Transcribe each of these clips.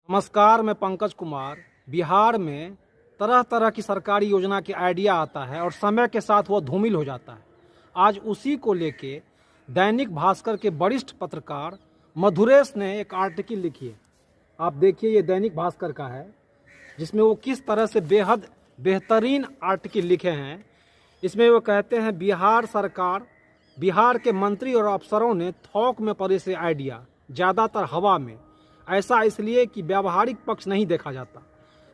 नमस्कार, मैं पंकज कुमार। बिहार में तरह तरह की सरकारी योजना के आइडिया आता है और समय के साथ वह धूमिल हो जाता है। आज उसी को लेके दैनिक भास्कर के वरिष्ठ पत्रकार मधुरेश ने एक आर्टिकल लिखी है। आप देखिए, ये दैनिक भास्कर का है, जिसमें वो किस तरह से बेहद बेहतरीन आर्टिकल लिखे हैं। इसमें वो कहते हैं, बिहार के मंत्री और अफसरों ने थोक में पड़े से आइडिया, ज़्यादातर हवा में। ऐसा इसलिए कि व्यावहारिक पक्ष नहीं देखा जाता।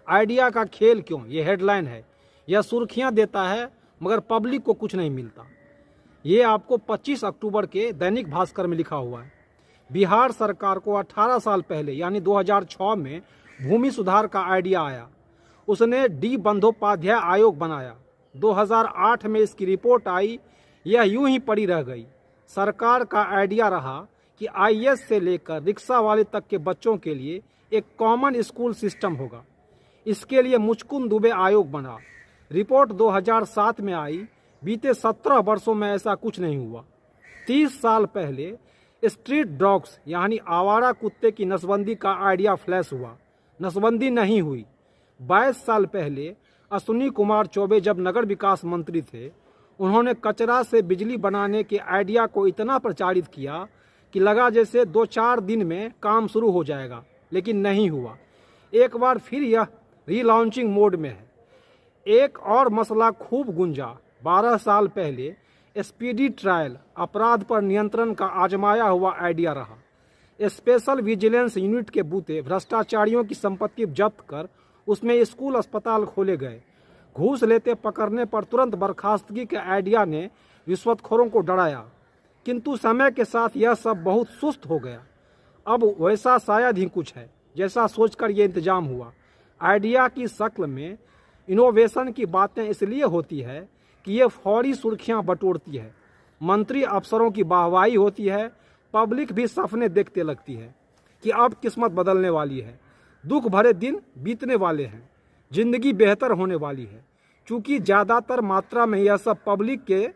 आइडिया का खेल क्यों, ये हेडलाइन है। यह सुर्खियां देता है मगर पब्लिक को कुछ नहीं मिलता। ये आपको 25 अक्टूबर के दैनिक भास्कर में लिखा हुआ है। बिहार सरकार को 18 साल पहले यानी 2006 में भूमि सुधार का आइडिया आया। उसने डी बंदोपाध्याय आयोग बनाया। 2008 में इसकी रिपोर्ट आई। यह यूं ही पड़ी रह गई। सरकार का आइडिया रहा कि आईएएस से लेकर रिक्शा वाले तक के बच्चों के लिए एक कॉमन स्कूल सिस्टम होगा। इसके लिए मुचकुंद दुबे आयोग बना। रिपोर्ट 2007 में आई। बीते 17 वर्षों में ऐसा कुछ नहीं हुआ। 30 साल पहले स्ट्रीट डॉग्स यानी आवारा कुत्ते की नसबंदी का आइडिया फ्लैश हुआ। नसबंदी नहीं हुई। 22 साल पहले अश्विनी कुमार चौबे जब नगर विकास मंत्री थे, उन्होंने कचरा से बिजली बनाने के आइडिया को इतना प्रचारित किया कि लगा जैसे 2-4 दिन में काम शुरू हो जाएगा, लेकिन नहीं हुआ। एक बार फिर यह रीलॉन्चिंग मोड में है। एक और मसला खूब गुंजा। 12 साल पहले स्पीडी ट्रायल, अपराध पर नियंत्रण का आजमाया हुआ आइडिया रहा। स्पेशल विजिलेंस यूनिट के बूते भ्रष्टाचारियों की संपत्ति जब्त कर उसमें स्कूल अस्पताल खोले गए। घूस लेते पकड़ने पर तुरंत बर्खास्तगी के आइडिया ने रिश्वतखोरों को डराया, किंतु समय के साथ यह सब बहुत सुस्त हो गया। अब वैसा शायद ही कुछ है जैसा सोचकर यह इंतजाम हुआ। आइडिया की शक्ल में इनोवेशन की बातें इसलिए होती है कि ये फौरी सुर्खियां बटोरती है। मंत्री अफसरों की वाहवाही होती है। पब्लिक भी सपने देखते लगती है कि अब किस्मत बदलने वाली है, दुख भरे दिन बीतने वाले हैं, जिंदगी बेहतर होने वाली है। चूँकि ज़्यादातर मात्रा में यह सब पब्लिक के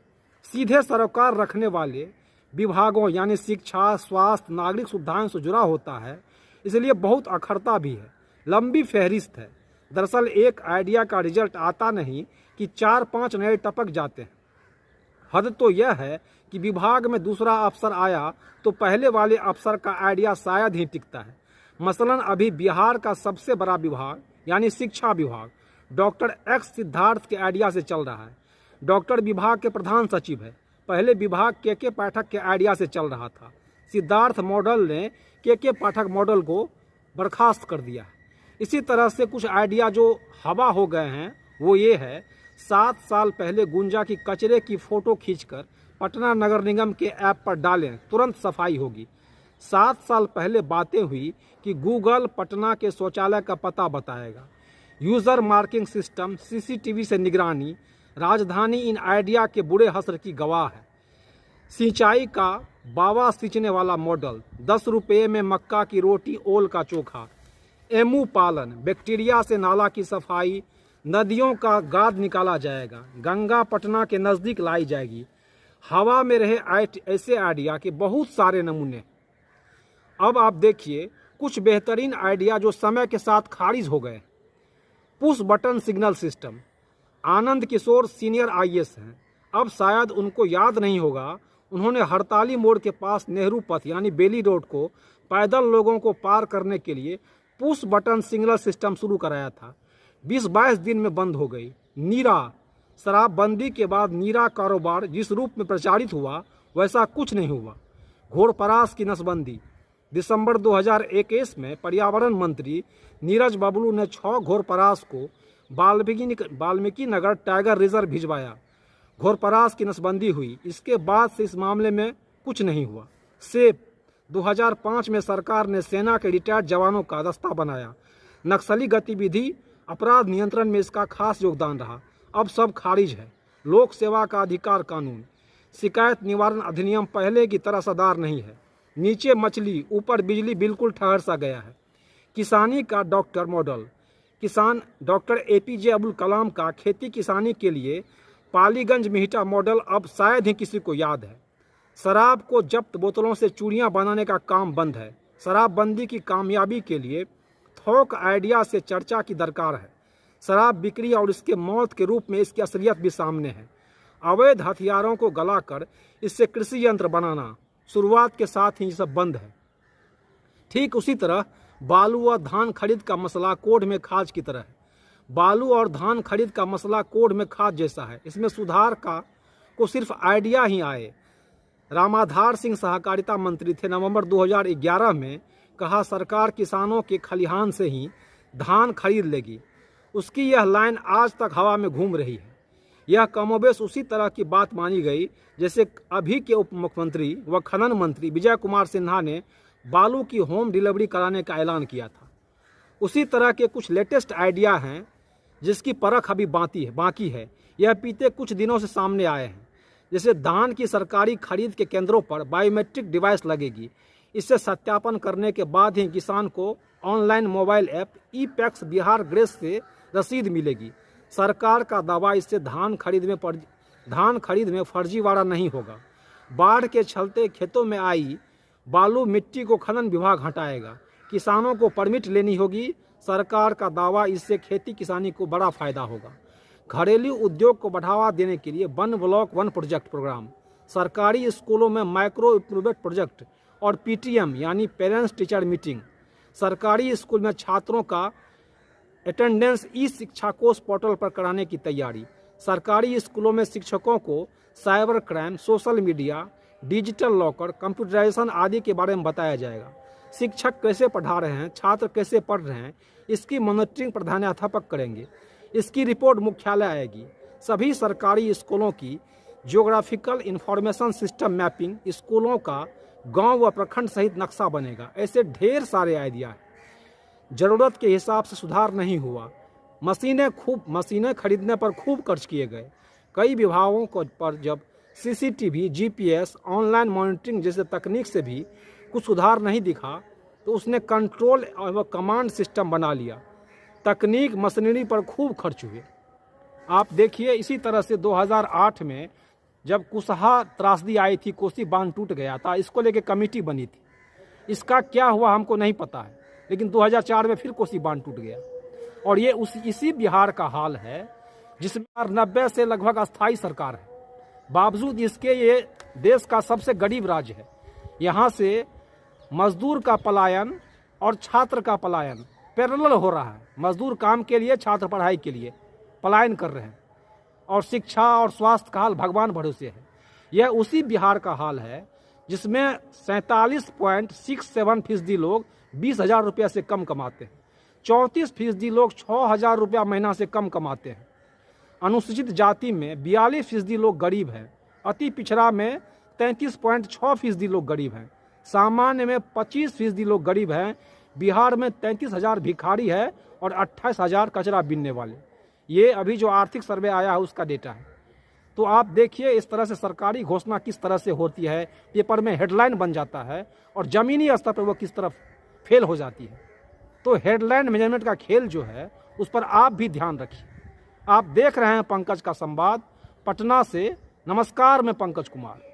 सीधे सरोकार रखने वाले विभागों यानी शिक्षा, स्वास्थ्य, नागरिक सुविधाओं से जुड़ा होता है, इसलिए बहुत अखरता भी है। लंबी फहरिस्त है। दरअसल एक आइडिया का रिजल्ट आता नहीं कि 4-5 नए टपक जाते हैं। हद तो यह है कि विभाग में दूसरा अफसर आया तो पहले वाले अफसर का आइडिया शायद ही टिकता है। मसलन अभी बिहार का सबसे बड़ा विभाग यानी शिक्षा विभाग डॉक्टर एक्स सिद्धार्थ के आइडिया से चल रहा है। डॉक्टर विभाग के प्रधान सचिव है। पहले विभाग के पाठक के आइडिया से चल रहा था। सिद्धार्थ मॉडल ने के पाठक मॉडल को बर्खास्त कर दिया। इसी तरह से कुछ आइडिया जो हवा हो गए हैं वो ये है। 7 साल पहले गुंजा की कचरे की फोटो खींचकर पटना नगर निगम के ऐप पर डालें, तुरंत सफाई होगी। 7 साल पहले बातें हुई कि गूगल पटना के शौचालय का पता बताएगा। यूजर मार्किंग सिस्टम, सीसीटीवी से निगरानी, राजधानी इन आइडिया के बुरे असर की गवाह है। सिंचाई का बावा सींचने वाला मॉडल, 10 रुपये में मक्का की रोटी, ओल का चोखा। एमू पालन, बैक्टीरिया से नाला की सफाई, नदियों का गाद निकाला जाएगा। गंगा पटना के नज़दीक लाई जाएगी। हवा में रहे ऐसे आइडिया के बहुत सारे नमूने। अब आप देखिए कुछ बेहतरीन आइडिया जो समय के साथ खारिज हो गए। Push button signal system. Anand Kishore senior IAS हैं। अब शायद उनको याद नहीं होगा, उन्होंने हड़ताली मोड़ के पास नेहरू पथ यानी बेली रोड को पैदल लोगों को पार करने के लिए पुश बटन सिग्नल सिस्टम शुरू कराया था। 20-22 दिन में बंद हो गई। नीरा, शराबबंदी के बाद नीरा कारोबार जिस रूप में प्रचारित हुआ वैसा कुछ नहीं हुआ। घोड़परास की नसबंदी। दिसंबर 2021 में पर्यावरण मंत्री नीरज बबलू ने 6 घोड़परास को वाल्मीकि नगर टाइगर रिजर्व भिजवाया। घोड़परास की नसबंदी हुई। इसके बाद से इस मामले में कुछ नहीं हुआ। सेब, 2005 में सरकार ने सेना के रिटायर्ड जवानों का दस्ता बनाया। नक्सली गतिविधि, अपराध नियंत्रण में इसका खास योगदान रहा। अब सब खारिज है। लोक सेवा का अधिकार कानून, शिकायत निवारण अधिनियम पहले की तरह असरदार नहीं है। नीचे मछली ऊपर बिजली बिल्कुल ठहर सा गया है। किसानी का डॉक्टर मॉडल, किसान डॉक्टर एपीजे अब्दुल कलाम का खेती किसानी के लिए पालीगंज मेहिटा मॉडल अब शायद ही किसी को याद है। शराब को जब्त बोतलों से चूड़ियां बनाने का काम बंद है। शराबबंदी की कामयाबी के लिए थोक आइडिया से चर्चा की दरकार है। शराब बिक्री और इसके मौत के रूप में इसकी असलियत भी सामने है। अवैध हथियारों को गलाकर इससे कृषि यंत्र बनाना शुरुआत के साथ ही सब बंद है। ठीक उसी तरह बालू व धान खरीद का मसला कोढ़ में खाज की तरह है। बालू और धान खरीद का मसला कोढ़ में खाज जैसा है। इसमें सुधार को सिर्फ आइडिया ही आए। रामाधार सिंह सहकारिता मंत्री थे। नवंबर 2011 में कहा सरकार किसानों के खलिहान से ही धान खरीद लेगी। उसकी यह लाइन आज तक हवा में घूम रही है। यह कमोबेश उसी तरह की बात मानी गई जैसे अभी के उप मुख्यमंत्री व खनन मंत्री विजय कुमार सिन्हा ने बालू की होम डिलीवरी कराने का ऐलान किया था। उसी तरह के कुछ लेटेस्ट आइडिया हैं जिसकी परख अभी बाकी है। यह बीते कुछ दिनों से सामने आए हैं। जैसे धान की सरकारी खरीद के केंद्रों पर बायोमेट्रिक डिवाइस लगेगी। इससे सत्यापन करने के बाद ही किसान को online mobile app e PACS Bihar grace से रसीद मिलेगी। सरकार का दावा इससे धान खरीद में फर्जीवाड़ा नहीं होगा। बाढ़ के चलते खेतों में आई बालू मिट्टी को खनन विभाग हटाएगा। किसानों को परमिट लेनी होगी। सरकार का दावा इससे खेती किसानी को बड़ा फायदा होगा। घरेलू उद्योग को बढ़ावा देने के लिए one block one project programme, सरकारी स्कूलों में माइक्रो इम्प्रूवमेंट प्रोजेक्ट और पीटीएम यानी पेरेंट्स टीचर मीटिंग, सरकारी स्कूल में छात्रों का अटेंडेंस ई शिक्षा कोष पोर्टल पर कराने की तैयारी। सरकारी स्कूलों में शिक्षकों को cyber crime, social media, digital locker, computerisation आदि के बारे में बताया जाएगा। शिक्षक कैसे पढ़ा रहे हैं, छात्र कैसे पढ़ रहे हैं, इसकी मॉनिटरिंग प्रधानाध्यापक करेंगे। इसकी रिपोर्ट मुख्यालय आएगी। सभी सरकारी स्कूलों की जियोग्राफिकल इंफॉर्मेशन सिस्टम मैपिंग, स्कूलों का गांव व प्रखंड सहित नक्शा बनेगा। ऐसे ढेर सारे आइडिया हैं। जरूरत के हिसाब से सुधार नहीं हुआ। मशीनें खरीदने पर खूब खर्च किए गए। कई विभागों पर जब सीसीटीवी, जीपीएस, ऑनलाइन मॉनिटरिंग जैसे तकनीक से भी कुछ सुधार नहीं दिखा तो उसने कंट्रोल व कमांड सिस्टम बना लिया। तकनीक मशीनरी पर खूब खर्च हुए। आप देखिए इसी तरह से 2008 में जब कुशहा त्रासदी आई थी, कोसी बांध टूट गया था, इसको लेके कमेटी बनी थी। इसका क्या हुआ हमको नहीं पता है, लेकिन 2004 में फिर कोसी बांध टूट गया। और ये इसी बिहार का हाल है जिसमें 90 से लगभग अस्थायी सरकार है। बावजूद इसके ये देश का सबसे गरीब राज्य है। यहाँ से मजदूर का पलायन और छात्र का पलायन पैरेलल हो रहा है। मजदूर काम के लिए, छात्र पढ़ाई के लिए पलायन कर रहे हैं। और शिक्षा और स्वास्थ्य का हाल भगवान भरोसे है। यह उसी बिहार का हाल है जिसमें 47.67% लोग 20,000 रुपया से कम कमाते हैं। 34% लोग 6,000 रुपया महीना से कम कमाते हैं। अनुसूचित जाति में 42% लोग गरीब हैं। अति पिछड़ा में 33.6% लोग गरीब हैं। सामान्य में 25% लोग गरीब हैं। बिहार में 33,000 भिखारी है और 28,000 कचरा बीनने वाले। ये अभी जो आर्थिक सर्वे आया है उसका डेटा है। तो आप देखिए इस तरह से सरकारी घोषणा किस तरह से होती है, पेपर में हेडलाइन बन जाता है और ज़मीनी स्तर पर वो किस तरफ फेल हो जाती है। तो हेडलाइन मैनेजमेंट का खेल जो है उस पर आप भी ध्यान रखिए। आप देख रहे हैं पंकज का संवाद पटना से। नमस्कार, मैं पंकज कुमार।